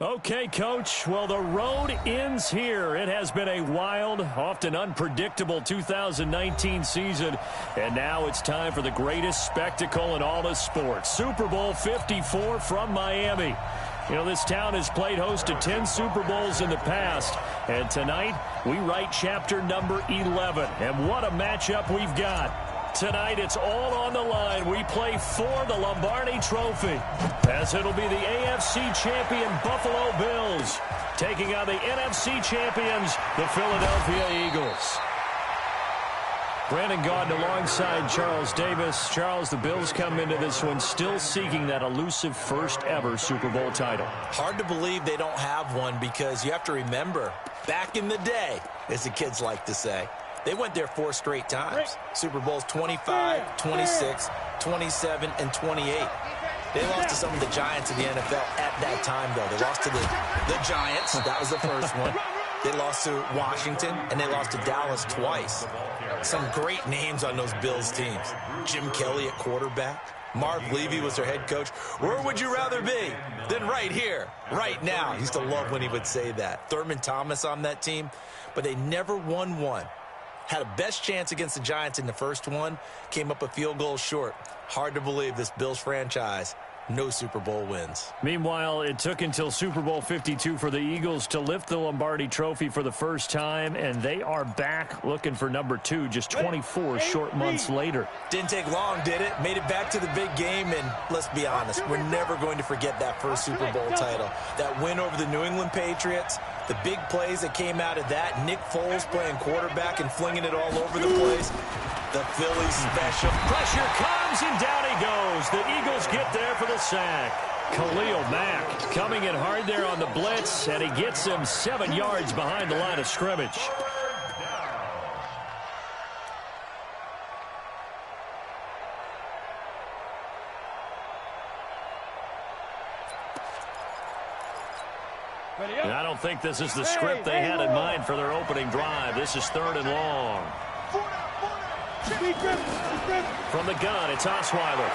Okay, Coach. Well, the road ends here. It has been a wild, often unpredictable 2019 season. And now it's time for the greatest spectacle in all of sports. Super Bowl 54 from Miami. You know, this town has played host to 10 Super Bowls in the past. And tonight, we write chapter number 11. And what a matchup we've got. Tonight, it's all on the line. We play for the Lombardi Trophy, as it'll be the AFC champion Buffalo Bills taking on the NFC champions, the Philadelphia Eagles. Brandon Gaudin alongside Charles Davis. Charles, the Bills come into this one still seeking that elusive first-ever Super Bowl title. Hard to believe they don't have one because you have to remember, back in the day, as the kids like to say, they went there 4 straight times. Super Bowls 25, 26, 27, and 28. They lost to some of the giants in the NFL at that time, though. They lost to the Giants. That was the first one. They lost to Washington, and they lost to Dallas twice. Some great names on those Bills teams. Jim Kelly at quarterback. Mark Levy was their head coach. Where would you rather be than right here, right now? He used to love when he would say that. Thurman Thomas on that team, but they never won one. Had a best chance against the Giants in the first one, came up a field goal short. Hard to believe this Bills franchise, no Super Bowl wins. Meanwhile, it took until Super Bowl 52 for the Eagles to lift the Lombardi Trophy for the first time, and they are back looking for number 2 just 24 short months later. Didn't take long, did it? Made it back to the big game, and let's be honest, we're never going to forget that first Super Bowl title. That win over the New England Patriots, the big plays that came out of that, Nick Foles playing quarterback and flinging it all over the place. The Phillies special. Pressure comes, and down he goes. The Eagles get there for the sack. Khalil Mack coming in hard there on the blitz, and he gets him 7 yards behind the line of scrimmage. And I don't think this is the script they had in mind for their opening drive. This is 3rd and long. From the gun, it's Osweiler.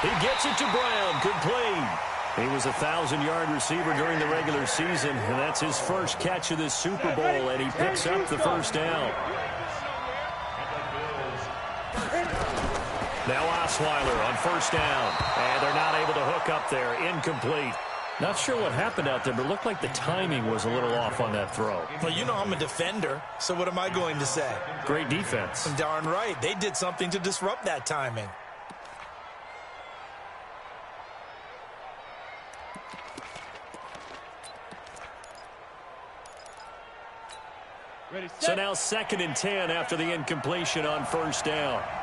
He gets it to Brown. Complete. He was a 1,000-yard receiver during the regular season, and that's his first catch of this Super Bowl, and he picks up the first down. Now Osweiler on first down, and they're not able to hook up there. Incomplete. Not sure what happened out there, but it looked like the timing was a little off on that throw. Well, you know I'm a defender, so what am I going to say? Great defense. Darn right. They did something to disrupt that timing. So now 2nd and 10 after the incompletion on first down. Hey,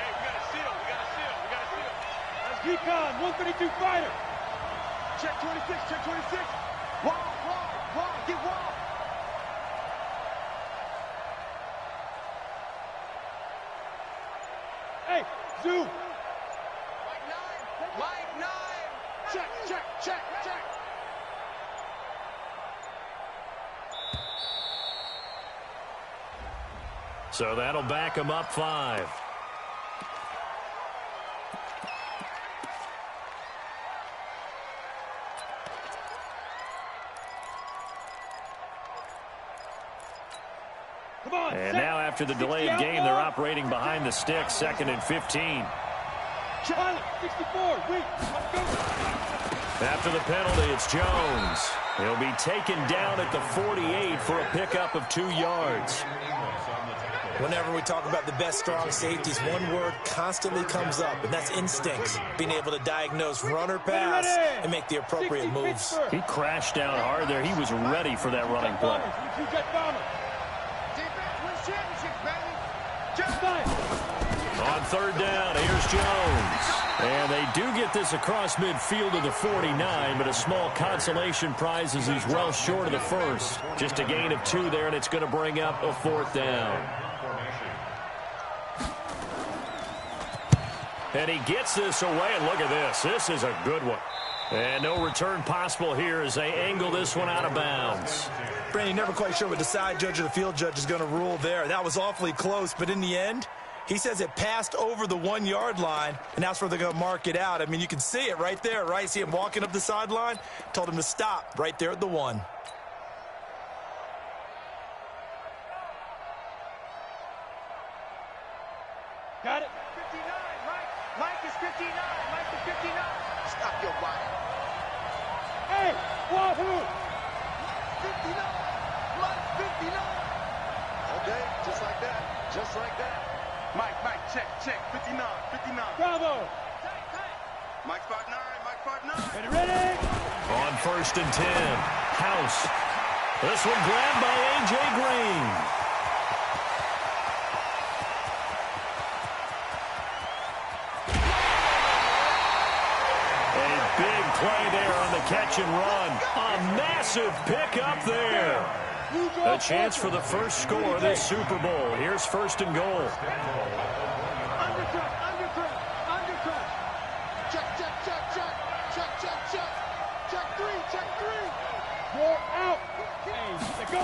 we got to seal. That's Recon, 132 fighter. Check 26, check 26. Wall, get wall. Hey, zoom. White 9. Check. So that'll back him up 5. And now after the delay of game, they're operating behind the sticks, 2nd and 15. 64, wait. After the penalty, it's Jones. He'll be taken down at the 48 for a pickup of 2 yards. Whenever we talk about the best strong safeties, one word constantly comes up, and that's instincts. Being able to diagnose run or pass and make the appropriate moves. He crashed down hard there. He was ready for that running play. On 3rd down, here's Jones. And they do get this across midfield to the 49, but a small consolation prize as he's well short of the first. Just a gain of 2 there, and it's going to bring up a 4th down. And he gets this away, and look at this. This is a good one. And no return possible here as they angle this one out of bounds. Brandon, never quite sure what the side judge or the field judge is going to rule there. That was awfully close, but in the end, He says it passed over the 1-yard line, and that's where they're going to mark it out. I mean, you can see it right there, right? See him walking up the sideline? Told him to stop right there at the 1. Got it. 59, Mike. Mike is 59. Mike is 59. Stop your body. Hey, Wahoo. 59. Mike, 59. Okay, just like that. Just like that. Mike, check. 59, 59. Bravo. Mike 5'9", Mike 5'9". Ready? On 1st and 10, House. This one grabbed by A.J. Green. Big play there on the catch and run. A massive pickup there. A chance for the first score of this Super Bowl. Here's 1st and goal. Check 3. You're out. Go.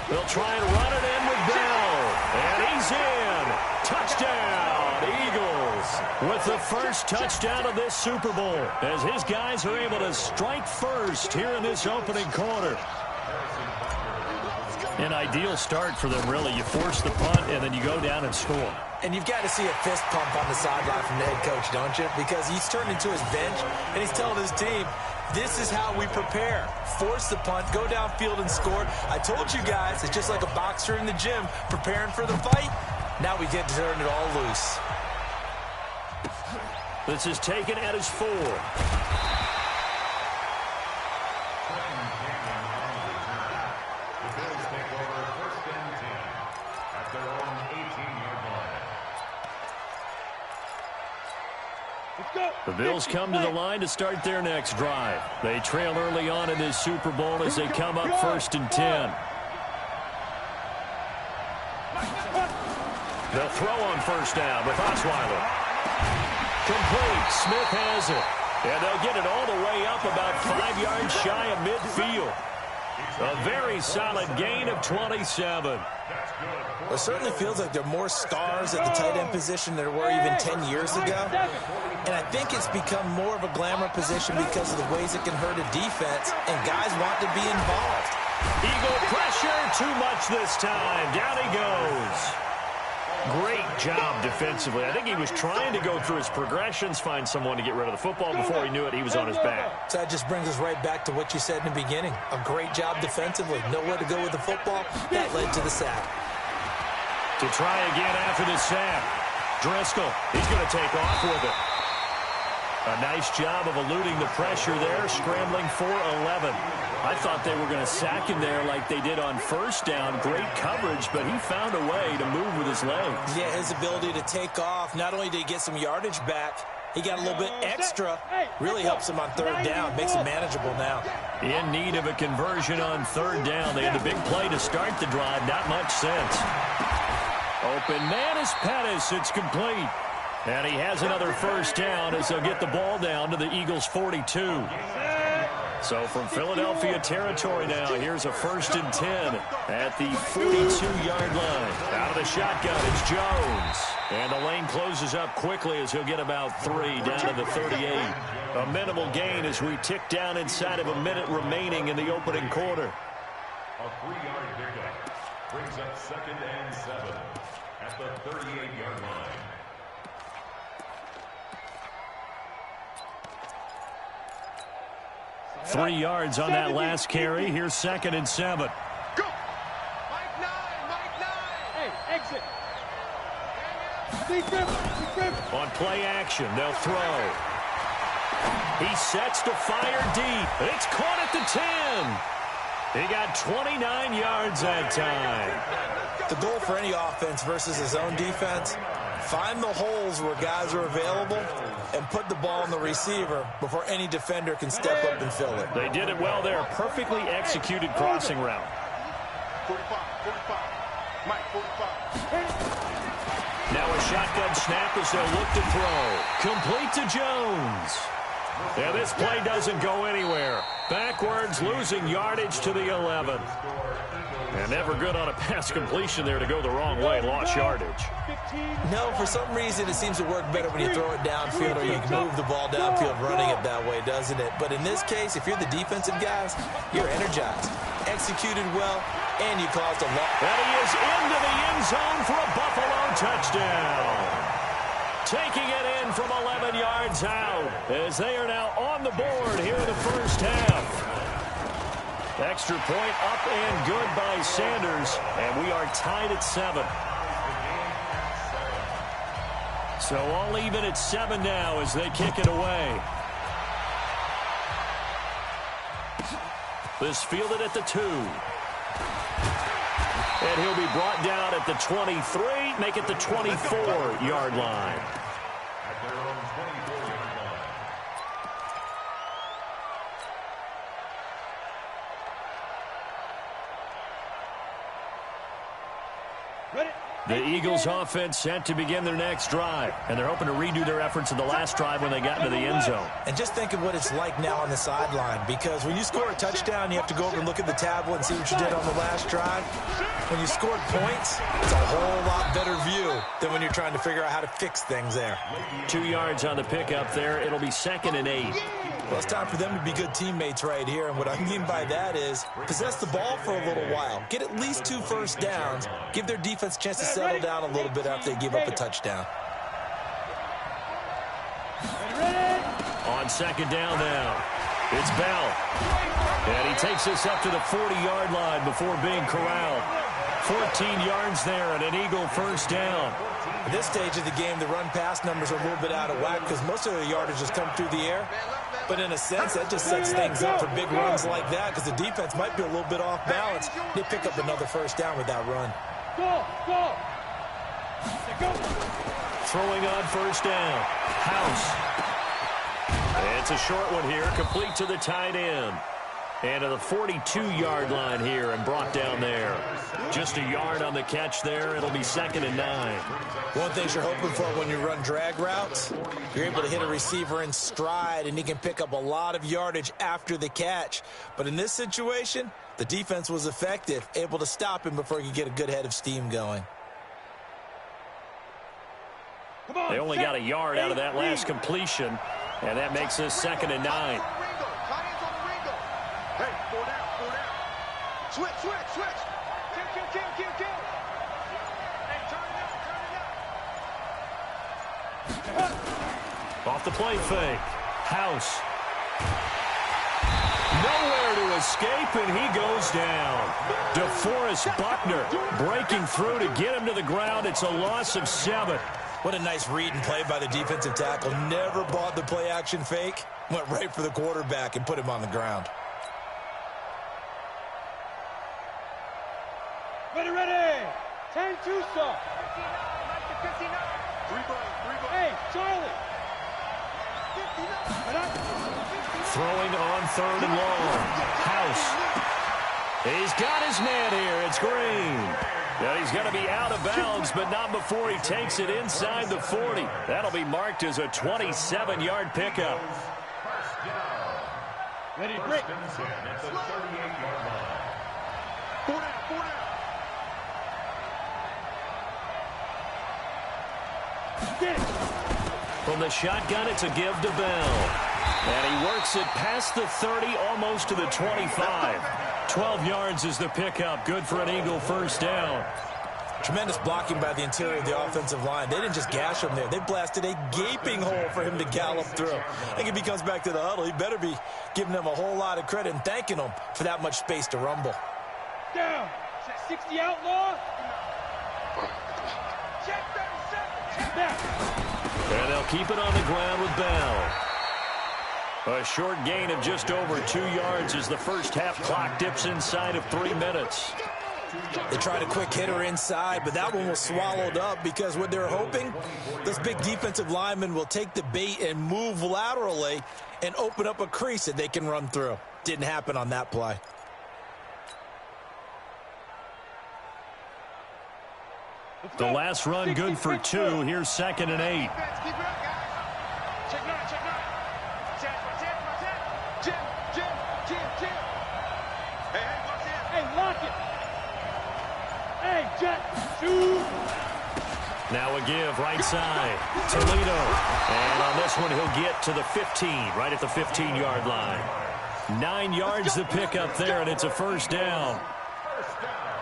They'll try and run it in with Bell. And he's in. Touchdown, Eagles. With the first touchdown of this Super Bowl, as his guys are able to strike first here in this opening quarter. An ideal start for them, really. You force the punt, and then you go down and score. And you've got to see a fist pump on the sideline from the head coach, don't you? Because he's turned into his bench, and he's telling his team, this is how we prepare. Force the punt, go downfield and score. I told you guys, it's just like a boxer in the gym preparing for the fight. Now we get to turn it all loose. This is taken at his 4. The Bills come to the line to start their next drive. They trail early on in this Super Bowl as they come up 1st and 10. They'll throw on 1st down with Osweiler. Complete. Smith has it. And they'll get it all the way up about 5 yards shy of midfield. A very solid gain of 27. It certainly feels like there are more stars at the tight end position than there were even 10 years ago. And I think it's become more of a glamour position because of the ways it can hurt a defense, and guys want to be involved. Eagle pressure, too much this time. Down he goes. Great job defensively. I think he was trying to go through his progressions, find someone to get rid of the football. Before he knew it, he was on his back. So that just brings us right back to what you said in the beginning. A great job defensively. Nowhere to go with the football. That led to the sack. To try again after the sack. Driscoll, he's going to take off with it. A nice job of eluding the pressure there, scrambling for 11. I thought they were going to sack him there like they did on 1st down. Great coverage, but he found a way to move with his legs. Yeah, his ability to take off. Not only did he get some yardage back, he got a little bit extra. Really helps him on 3rd down. Makes it manageable now. In need of a conversion on 3rd down. They had the big play to start the drive. Not much sense. Open man is Pettis. It's complete. And he has another 1st down as they'll get the ball down to the Eagles' 42. So from Philadelphia territory now, here's a 1st and 10 at the 42-yard line. Out of the shotgun, it's Jones. And the lane closes up quickly as he'll get about 3 down to the 38. A minimal gain as we tick down inside of a minute remaining in the opening quarter. A 3-yard pickup brings up 2nd and 7 at the 38-yard line. 3 yards on that last carry. Here's 2nd and 7. Go. Mike 9. Hey, exit. Defense. On play action, they'll throw. He sets to fire deep. It's caught at the 10. He got 29 yards that time. The goal for any offense versus his own defense, find the holes where guys are available and put the ball in the receiver before any defender can step up and fill it. They did it well there. Perfectly executed crossing route. 45. Mike, 45. Now a shotgun snap as they'll look to throw. Complete to Jones. And this play doesn't go anywhere. Backwards, losing yardage to the 11. And never good on a pass completion there to go the wrong way. Lost yardage. No, for some reason it seems to work better when you throw it downfield or you can move the ball downfield running it that way, doesn't it? But in this case, if you're the defensive guys, you're energized, executed well, and you caused a loss. And he is into the end zone for a Buffalo touchdown. Taking it in from 11 yards out as they are now on the board here in the first half. Extra point up and good by Sanders, and we are tied at 7. So all even at 7 now as they kick it away. This fielded at the 2. And he'll be brought down at the 23, make it the 24-yard line. The Eagles offense set to begin their next drive, and they're hoping to redo their efforts in the last drive when they got into the end zone. And just think of what it's like now on the sideline, because when you score a touchdown, you have to go over and look at the tablet and see what you did on the last drive. When you scored points, it's a whole lot better view than when you're trying to figure out how to fix things there. 2 yards on the pickup there. It'll be 2nd and 8. Well, it's time for them to be good teammates right here, and what I mean by that is possess the ball for a little while, get at least 2 first downs, give their defense a chance to settle down a little bit after they give up a touchdown. On 2nd down now, it's Bell. And he takes us up to the 40-yard line before being corralled. 14 yards there and an Eagle first down. At this stage of the game, the run-pass numbers are a little bit out of whack because most of the yardage has come through the air. But in a sense, that just sets things up for big runs like that because the defense might be a little bit off balance. They pick up another first down with that run. Throwing on first down. House. It's a short one here, complete to the tight end. And to the 42-yard line here and brought down there. Just a yard on the catch there. It'll be 2nd and 9. One thing you're hoping for when you run drag routes, you're able to hit a receiver in stride, and he can pick up a lot of yardage after the catch. But in this situation, the defense was effective, able to stop him before he could get a good head of steam going. They only got a yard out of that last completion, and that makes this 2nd and 9. Hey, 4 down, 4 down. Switch. Kill. Hey, turn it up. Off the play fake. House. Nowhere to escape, and he goes down. DeForest Buckner breaking through to get him to the ground. It's a loss of 7. What a nice read and play by the defensive tackle. Never bought the play-action fake. Went right for the quarterback and put him on the ground. Ready. 10 2 stop. 59. 3 ball. Hey, Charlie. 59. Throwing on 3rd and long. House. He's got his man here. It's Green. Now he's going to be out of bounds, but not before he takes it inside the 40. That'll be marked as a 27-yard pickup. Ready, break. 1st and 10 at the 38-yard line. 4 down. From the shotgun, it's a give to Bell. And he works it past the 30, almost to the 25. 12 yards is the pickup. Good for an Eagle first down. Tremendous blocking by the interior of the offensive line. They didn't just gash him there. They blasted a gaping hole for him to gallop through. I think if he comes back to the huddle, he better be giving them a whole lot of credit and thanking them for that much space to rumble. Down. 60 outlaw. Check 37. Back. And they'll keep it on the ground with Bell. A short gain of just over 2 yards as the first half clock dips inside of 3 minutes. They tried a quick hitter inside, but that one was swallowed up because what they're hoping, this big defensive lineman will take the bait and move laterally and open up a crease that they can run through. Didn't happen on that play. The last run good for 2. Here's 2nd and 8. Check 9. Now a give, right side. Toledo. And on this one, he'll get to the 15, right at the 15-yard line. 9 yards to pick up there, and it's a first down.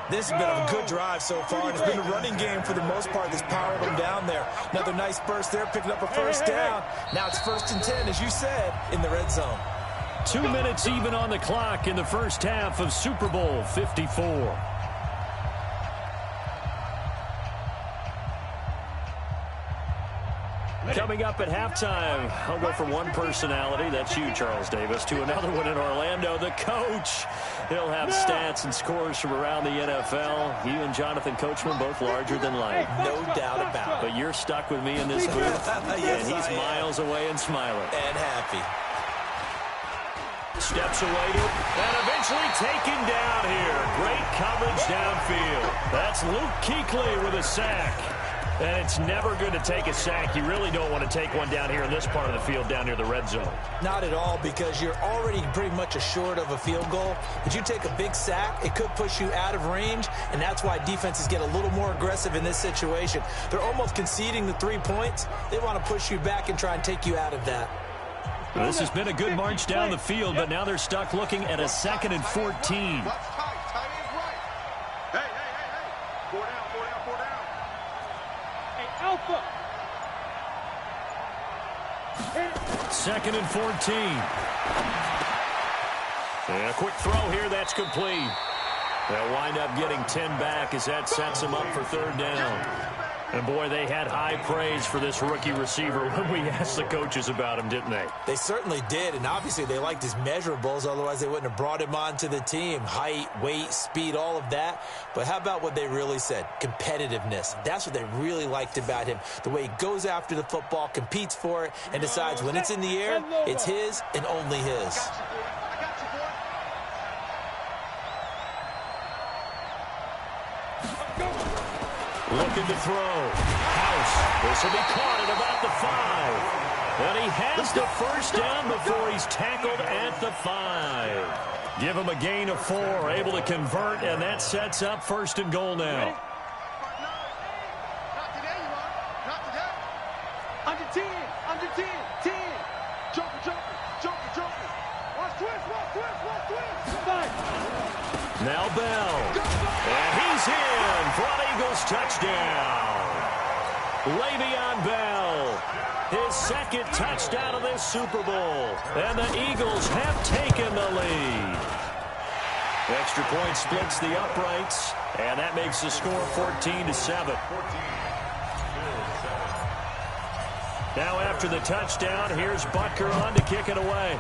This has been a good drive so far, and it's been a running game for the most part that's powered them down there. Another nice burst there, picking up a first down. Now it's 1st and 10, as you said, in the red zone. 2 minutes even on the clock in the first half of Super Bowl 54. Coming up at halftime, I'll go from one personality, that's you, Charles Davis, to another one in Orlando, the coach. He'll have stats and scores from around the NFL. You and Jonathan Coachman both larger than life. No doubt about it. But you're stuck with me in this booth, Yes, and he's miles away and smiling. And happy. Steps away to it, and eventually taken down here. Great coverage downfield. That's Luke Kuechly with a sack. And it's never good to take a sack. You really don't want to take one down here in this part of the field, down near the red zone. Not at all, because you're already pretty much assured of a field goal. But you take a big sack, it could push you out of range, and that's why defenses get a little more aggressive in this situation. They're almost conceding the 3 points. They want to push you back and try and take you out of that. Well, this has been a good march down the field, but now they're stuck looking at a 2nd and 14. Alpha. 2nd and 14. And a quick throw here, that's complete. They'll wind up getting 10 back as that sets them up for 3rd down. And, boy, they had high praise for this rookie receiver when we asked the coaches about him, didn't they? They certainly did, and obviously they liked his measurables. Otherwise, they wouldn't have brought him onto the team. Height, weight, speed, all of that. But how about what they really said? Competitiveness. That's what they really liked about him. The way he goes after the football, competes for it, and decides when it's in the air, it's his and only his. Looking to throw. House. This will be caught at about the 5. And he has the first down before he's tackled at the 5. Give him a gain of 4. Able to convert, and that sets up 1st and goal now. Under 10. Under 10. 10. Joker, Joker. Joker, Joker. Watch twist. Watch twist. Watch twist. 5. Now Bell. And he's in for an Eagles touchdown. Le'Veon Bell, his 2nd touchdown of this Super Bowl. And the Eagles have taken the lead. Extra point splits the uprights, and that makes the score 14-7. Now after the touchdown, here's Butker on to kick it away.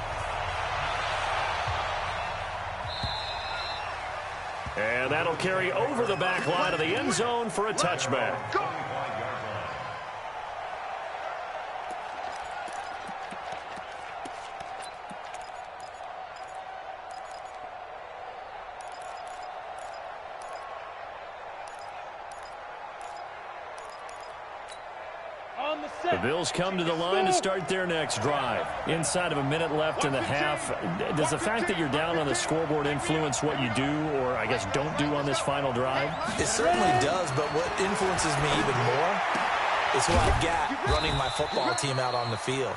And that'll carry over the back line of the end zone for a touchback. The Bills come to the line to start their next drive. Inside of a minute left in the half, does the fact that you're down on the scoreboard influence what you do, or I guess don't do on this final drive? It certainly does, but what influences me even more is who I've got running my football team out on the field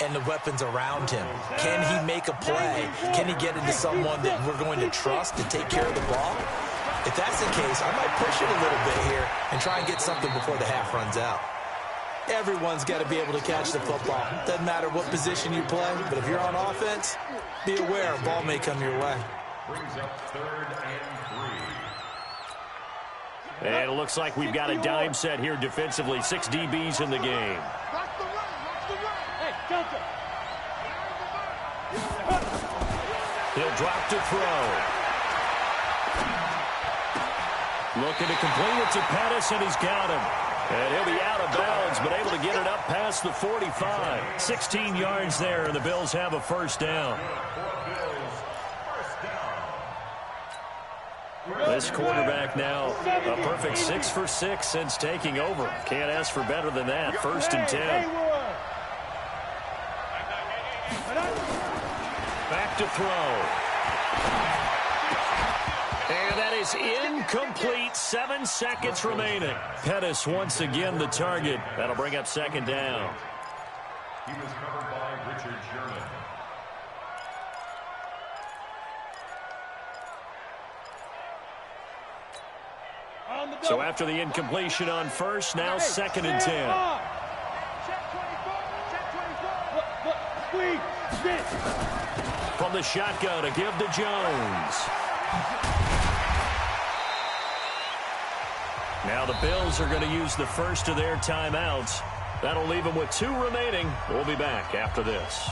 and the weapons around him. Can he make a play? Can he get into someone that we're going to trust to take care of the ball? If that's the case, I might push it a little bit here and try and get something before the half runs out. Everyone's got to be able to catch the football. Doesn't matter what position you play, but if you're on offense, be aware a ball may come your way. Brings up 3rd and 3. And it looks like we've got a dime set here defensively. 6 DBs in the game. Hey, Delta. He'll drop to throw. Looking to complete it to Pettis, and he's got him. And he'll be out of bounds, but able to get it up past the 45. 16 yards there, and the Bills have a first down. This quarterback now a perfect 6 for 6 since taking over. Can't ask for better than that. 1st and 10. Back to throw. And that is incomplete. 7 seconds remaining. Pettis once again the target. That'll bring up second down. He was covered by Richard Sherman. So after the incompletion on first, now second and 10. From the shotgun to give to Jones. Now the Bills are going to use the first of their timeouts. That'll leave them with 2 remaining. We'll be back after this.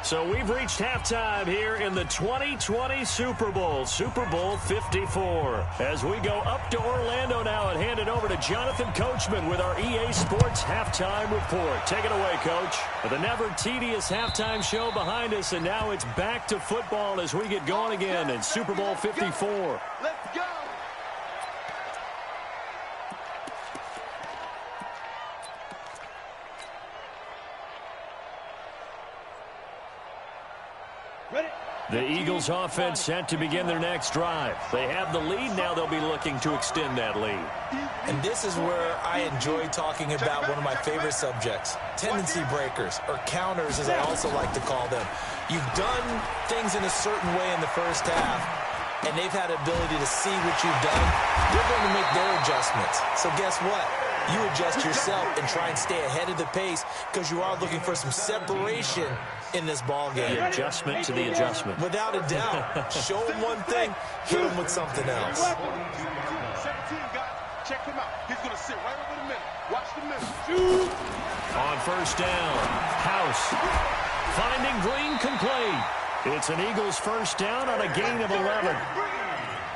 So we've reached halftime here in the 2020 Super Bowl, Super Bowl 54. As we go up to Orlando now and hand it over to Jonathan Coachman with our EA Sports Halftime Report. Take it away, Coach. The never tedious halftime show behind us, and now it's back to football as we get going again in Super Bowl 54. Let's go. The Eagles offense set to begin their next drive. They have the lead now. They'll be looking to extend that lead. And this is where I enjoy talking about one of my favorite subjects, tendency breakers, or counters as I also like to call them. You've done things in a certain way in the first half, and they've had the ability to see what you've done. They're going to make their adjustments. So guess what? You adjust yourself and try and stay ahead of the pace because you are looking for some separation in this ball game. The adjustment to the adjustment. Without a doubt. Show them one thing, hit them with something else. 17 guys, check him out. He's going to sit right over the middle. Watch the middle. On first down, House finding Green complete. It's an Eagles first down on a gain of 11.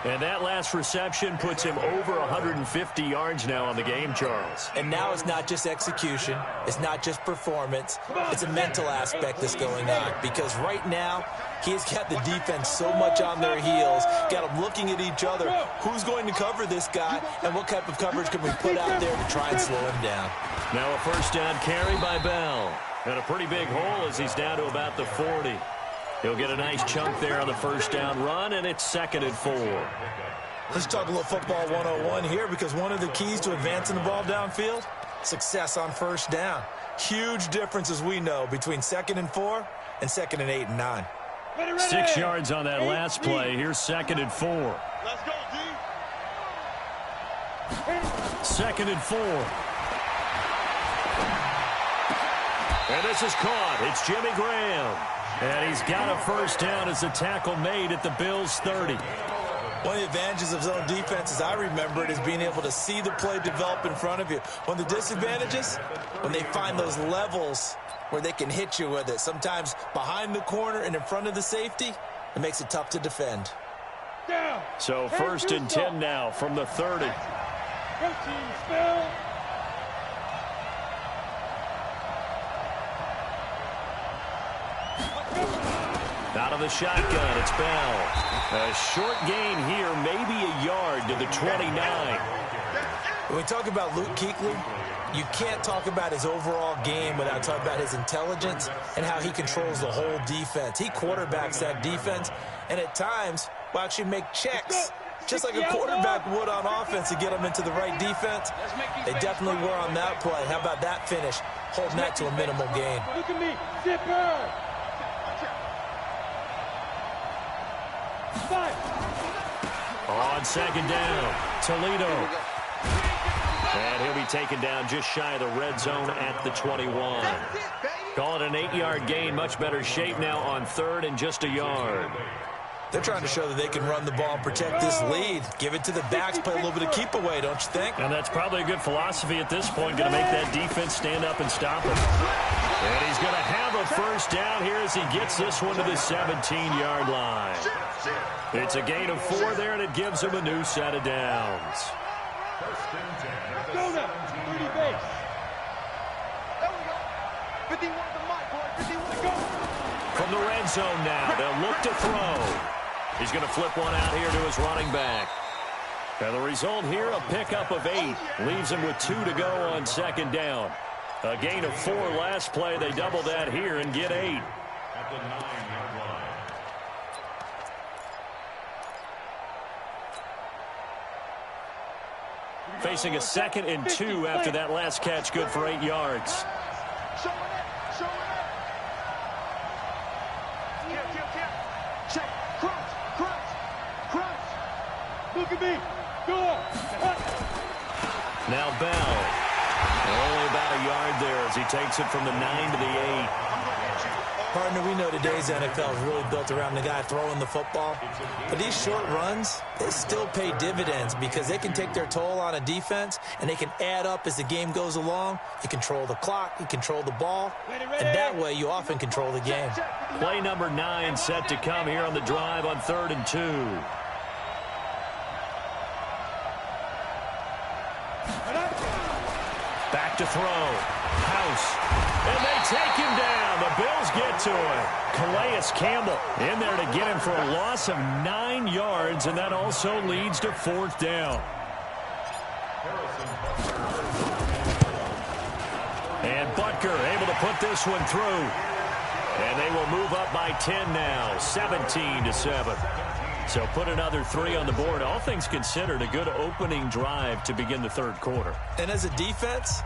And that last reception puts him over 150 yards now on the game, Charles. And now it's not just execution. It's not just performance. It's a mental aspect that's going on. Because right now, he's got the defense so much on their heels, got them looking at each other. Who's going to cover this guy, and what type of coverage can we put out there to try and slow him down? Now a first down carry by Bell. And a pretty big hole as he's down to about the 40. He'll get a nice chunk there on the first down run, and it's 2nd and 4. Let's talk a little football 101 here, because one of the keys to advancing the ball downfield, success on first down. Huge difference, as we know, between 2nd and 4 and 2nd and 8 and 9. 6 yards on that last play. Here's 2nd and 4. Let's go, D. 2nd and 4. And this is caught. It's Jimmy Graham. And he's got a first down as the tackle made at the Bills' 30. One of the advantages of zone defense, as I remember it, is being able to see the play develop in front of you. One of the disadvantages, when they find those levels where they can hit you with it, sometimes behind the corner and in front of the safety, it makes it tough to defend. So 1st and 10 now from the 30. Out of the shotgun, it's Bell. A short gain here, maybe a yard to the 29. When we talk about Luke Kuechly, you can't talk about his overall game without talking about his intelligence and how he controls the whole defense. He quarterbacks that defense, and at times will actually make checks, just like a quarterback would on offense to get them into the right defense. They definitely were on that play. How about that finish, holding that to a minimal gain? Look at me, zipper. On 2nd down, Toledo. And he'll be taken down just shy of the red zone at the 21. Call it an 8-yard gain. Much better shape now on 3rd and just a yard. They're trying to show that they can run the ball and protect this lead. Give it to the backs, play a little bit of keep away, don't you think? And that's probably a good philosophy at this point, going to make that defense stand up and stop him. And he's going to have a first down here as he gets this one to the 17-yard line. It's a gain of 4 there, and it gives him a new set of downs. First and 10 at the Go now, 17. 30 base. There we go. 51 to Mike, boy. 51 go. From the red zone now, they'll look to throw. He's going to flip one out here to his running back. And the result here, a pickup of 8. Leaves him with 2 to go on 2nd down. A gain of 4 last play. They double that here and get 8. At the 9-yard line. facing a 2nd and 2 after that last catch, good for 8 yards. Look at me. Go on. Now Bell. Only about a yard there as he takes it from the 9 to the 8. Partner, we know today's NFL is really built around the guy throwing the football. But these short runs, they still pay dividends because they can take their toll on a defense, and they can add up as the game goes along. You control the clock, you control the ball, and that way you often control the game. Play number 9 set to come here on the drive on 3rd and 2. Back to throw. House. And they take him down. The Bills get to him. Calais Campbell in there to get him for a loss of 9 yards, and that also leads to 4th down. And Butker able to put this one through. And they will move up by 10 now, 17-7. So put another 3 on the board. All things considered, a good opening drive to begin the 3rd quarter. And as a defense,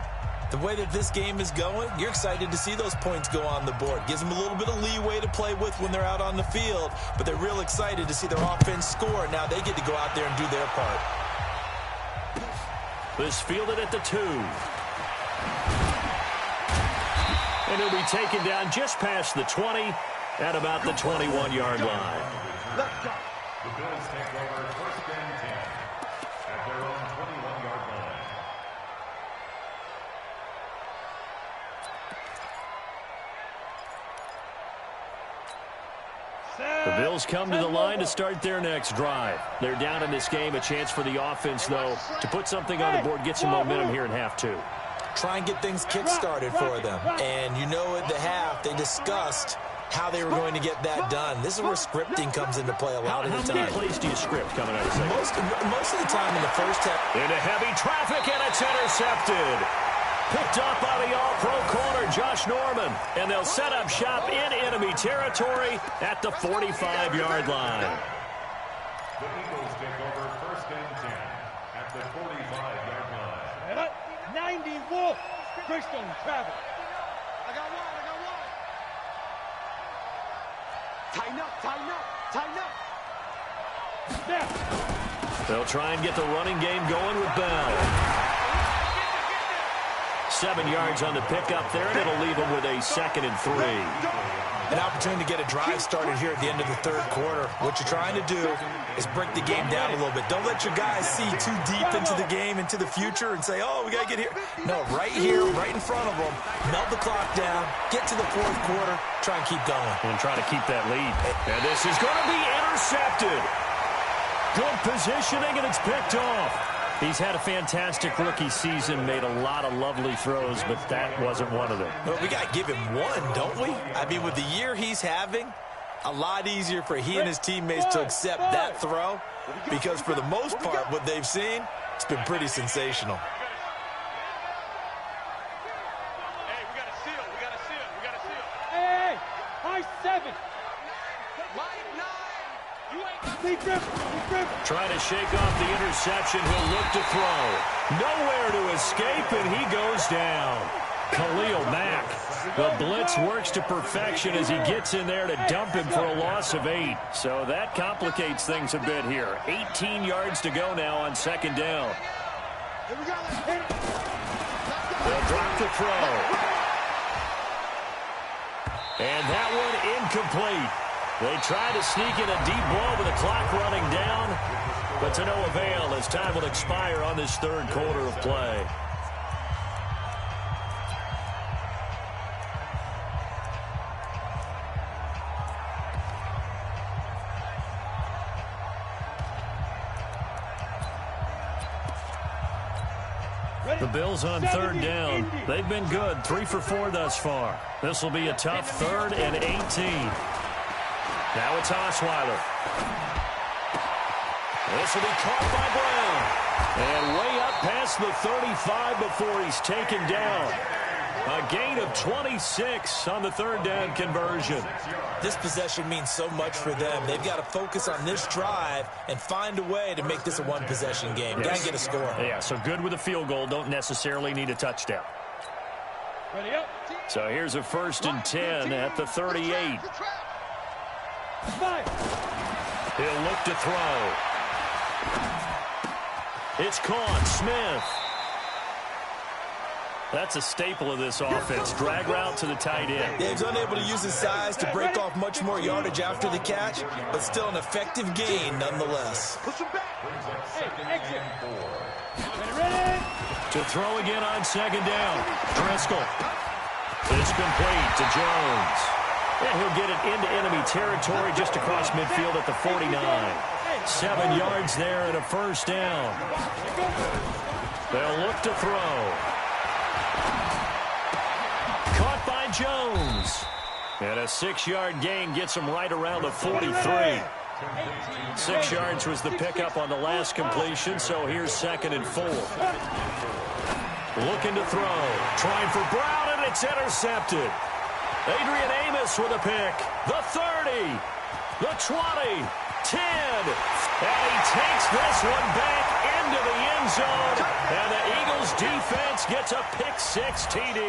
the way that this game is going, you're excited to see those points go on the board. Gives them a little bit of leeway to play with when they're out on the field, but they're real excited to see their offense score. Now they get to go out there and do their part. This fielded at the 2. And he'll be taken down just past the 20 at about the 21-yard line. Let's go. The Bills take over 1st and 10 at their own 21-yard line. The Bills come to the line to start their next drive. They're down in this game. A chance for the offense, though, to put something on the board, get some momentum here in half 2. Try and get things kick-started for them. And you know at the half, they discussed how they were going to get that done. This is where scripting comes into play a lot of the time. How many plays do you script coming out of second? Most of the time in the first half. Into heavy traffic, and it's intercepted. Picked up by the all-pro corner, Josh Norman. And they'll set up shop in enemy territory at the 45-yard line. The Eagles take over 1st and 10 at the 45-yard line. 90 Wolf. Bristol travel. I got one. Tighten up. Now. They'll try and get the running game going with Bell. 7 yards on the pickup there, and it'll leave them with a 2nd and 3. An opportunity to get a drive started here at the end of the 3rd quarter. What you're trying to do is break the game down a little bit. Don't let your guys see too deep into the game, into the future, and say, oh, we got to get here. No, right here, right in front of them, melt the clock down, get to the 4th quarter, try and keep going. And try to keep that lead. And this is going to be intercepted. Good positioning, and it's picked off. He's had a fantastic rookie season, made a lot of lovely throws, but that wasn't one of them. Well, we got to give him one, don't we? I mean, with the year he's having, a lot easier for he and his teammates to accept that throw because for the most part, what they've seen, it's been pretty sensational. Hey, we got to seal. Hey, high 7. Trying to shake off the interception. He'll look to throw. Nowhere to escape, and he goes down. Khalil Mack. The blitz works to perfection as he gets in there to dump him for a loss of 8. So that complicates things a bit here. 18 yards to go now on 2nd down. They'll drop the throw. And that one incomplete. They try to sneak in a deep ball with the clock running down, but to no avail as time will expire on this 3rd quarter of play. The Bills on 3rd down. They've been good, 3 for 4 thus far. This will be a tough 3rd and 18. Now it's Osweiler. This will be caught by Brown. And way up past the 35 before he's taken down. A gain of 26 on the third down conversion. This possession means so much for them. They've got to focus on this drive and find a way to make this a one-possession game. Yes. Got to get a score. Yeah, so good with a field goal. Don't necessarily need a touchdown. Ready up. So here's a 1st and 10 at the 38. He'll look to throw. It's caught. Smith. That's a staple of this offense. Drag route to the tight end. Dave's unable to use his size to break off much more yardage after the catch, but still an effective gain nonetheless. Push him back. Hey, exit. Ready? To throw again on 2nd down. Driscoll. It's complete to Jones. And he'll get it into enemy territory just across midfield at the 49. 7 yards there and a 1st down. They'll look to throw. Caught by Jones. And a 6-yard gain gets him right around the 43. 6 yards was the pickup on the last completion, so here's 2nd and 4. Looking to throw. Trying for Brown, and it's intercepted. Adrian Amos with a pick. The 30. The 20. 10. And he takes this one back into the end zone. And the Eagles defense gets a pick-6 TD.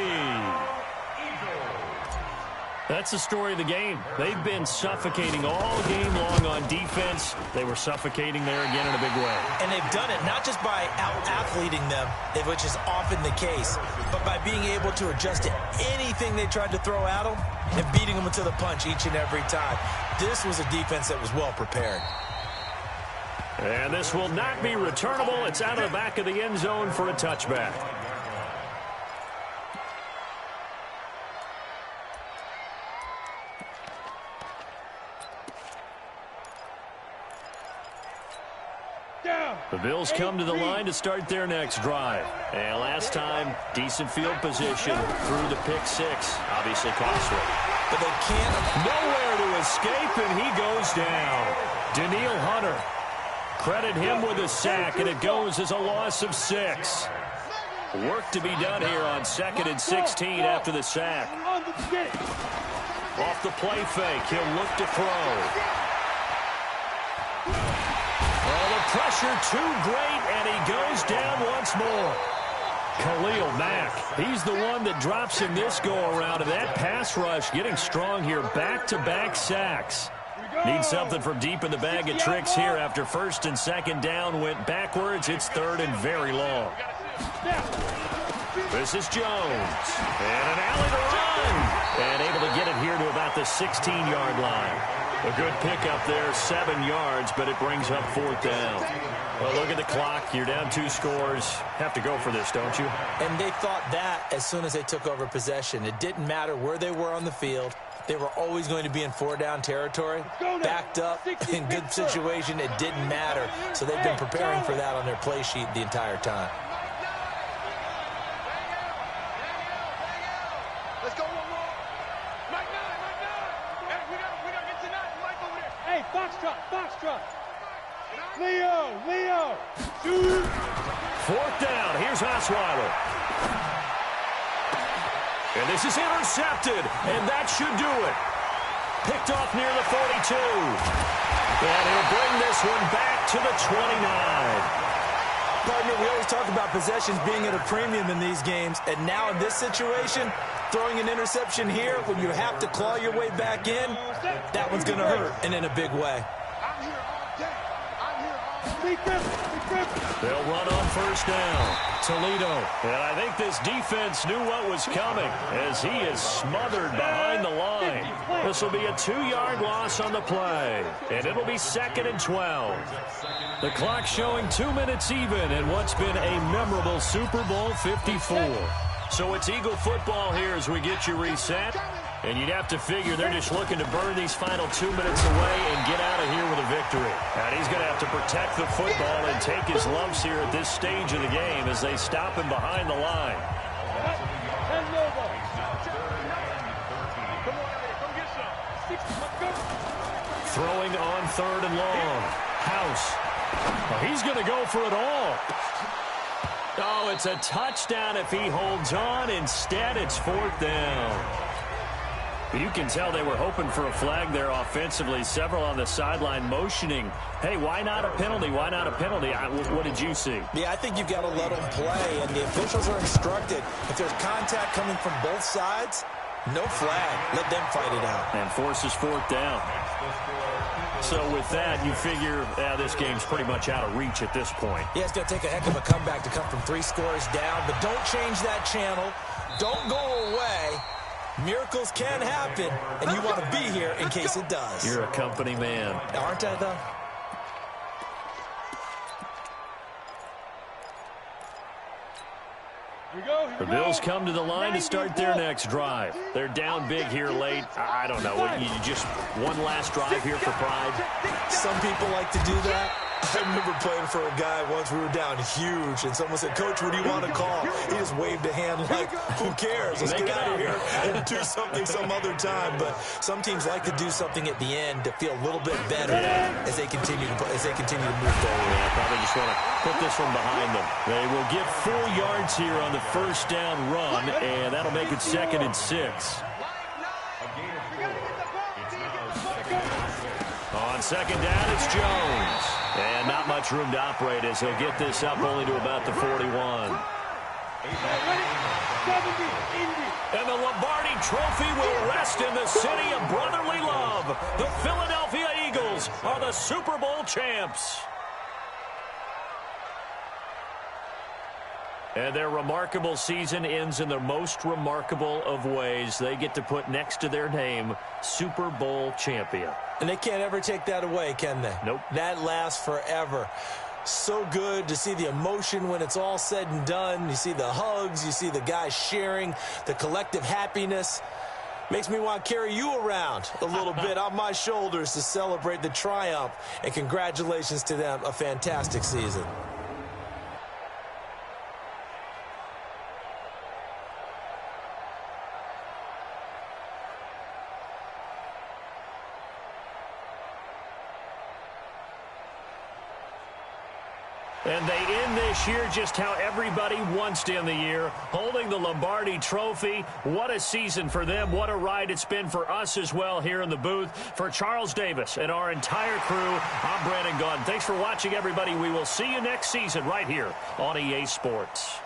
That's the story of the game. They've been suffocating all game long on defense. They were suffocating there again in a big way. And they've done it not just by out-athleting them, which is often the case, but by being able to adjust to anything they tried to throw at them and beating them to the punch each and every time. This was a defense that was well prepared. And this will not be returnable. It's out of the back of the end zone for a touchback. The Bills come to the line to start their next drive. And last time, decent field position through the pick-6. Obviously costly. But they can't. Nowhere to escape, and he goes down. Daniil Hunter. Credit him with a sack, and it goes as a loss of 6. Work to be done here on 2nd and 16 after the sack. Off the play fake, he'll look to throw. Pressure too great, and he goes down once more. Khalil Mack, he's the one that drops in this go-around, and that pass rush getting strong here. Back-to-back sacks. Need something from deep in the bag of tricks here after 1st and 2nd down went backwards. It's 3rd and very long. This is Jones. And an alley to run. And able to get it here to about the 16-yard line. A good pickup there, 7 yards, but it brings up 4th down. Well, look at the clock. You're down 2 scores. Have to go for this, don't you? And they thought that as soon as they took over possession. It didn't matter where they were on the field. They were always going to be in 4-down territory. Backed up, in good situation, it didn't matter. So they've been preparing for that on their play sheet the entire time. Let's go one more. Mike 9. Hey, we gotta get to 9. Mike over there. Hey, Foxtrot. Leo. Shoot. 4th down. Here's Osweiler. And this is intercepted, and that should do it. Picked off near the 42. And he'll bring this one back to the 29. Partner, we always talk about possessions being at a premium in these games, and now in this situation, throwing an interception here when you have to claw your way back in, that one's going to hurt, and in a big way. I'm here all day. They'll run on 1st down. Toledo. And I think this defense knew what was coming as he is smothered behind the line. This will be a 2-yard loss on the play. And it'll be 2nd and 12. The clock showing 2 minutes even in what's been a memorable Super Bowl 54. So it's Eagle football here as we get you reset. And you'd have to figure they're just looking to burn these final 2 minutes away and get out of here with a victory. And he's going to have to protect the football and take his lumps here at this stage of the game as they stop him behind the line. Throwing on 3rd and long. House. Well, he's going to go for it all. Oh, it's a touchdown if he holds on. Instead, it's 4th down. You can tell they were hoping for a flag there offensively. Several on the sideline motioning, hey, why not a penalty? Why not a penalty? What did you see? Yeah, I think you've got to let them play, and the officials are instructed. If there's contact coming from both sides, no flag. Let them fight it out. And forces 4th down. So with that, you figure this game's pretty much out of reach at this point. Yeah, it's going to take a heck of a comeback to come from 3 scores down, but don't change that channel. Don't go away. Miracles can happen, and you want to be here in case it does. You're a company man. Aren't I, though? The Bills come to the line to start their next drive. They're down big here late. I don't know. You just one last drive here for pride? Some people like to do that. I remember playing for a guy once. We were down huge, and someone said, Coach, what do you want to call? He just waved a hand like, who cares? Let's get out of here and do something some other time. But some teams like to do something at the end to feel a little bit better as they continue to move forward. Yeah, probably just want to put this one behind them. They will get 4 yards here on the 1st down run, and that'll make it 2nd and 6. On 2nd down, it's Jones. And not much room to operate as he'll get this up only to about the 41. And the Lombardi Trophy will rest in the city of brotherly love. The Philadelphia Eagles are the Super Bowl champs. And their remarkable season ends in the most remarkable of ways. They get to put next to their name, Super Bowl champion. And they can't ever take that away, can they? Nope. That lasts forever. So good to see the emotion when it's all said and done. You see the hugs. You see the guys sharing, the collective happiness. Makes me want to carry you around a little bit on my shoulders to celebrate the triumph. And congratulations to them. A fantastic season. And they end this year just how everybody wants to end the year, holding the Lombardi Trophy. What a season for them. What a ride it's been for us as well here in the booth. For Charles Davis and our entire crew, I'm Brandon Gaudin. Thanks for watching, everybody. We will see you next season right here on EA Sports.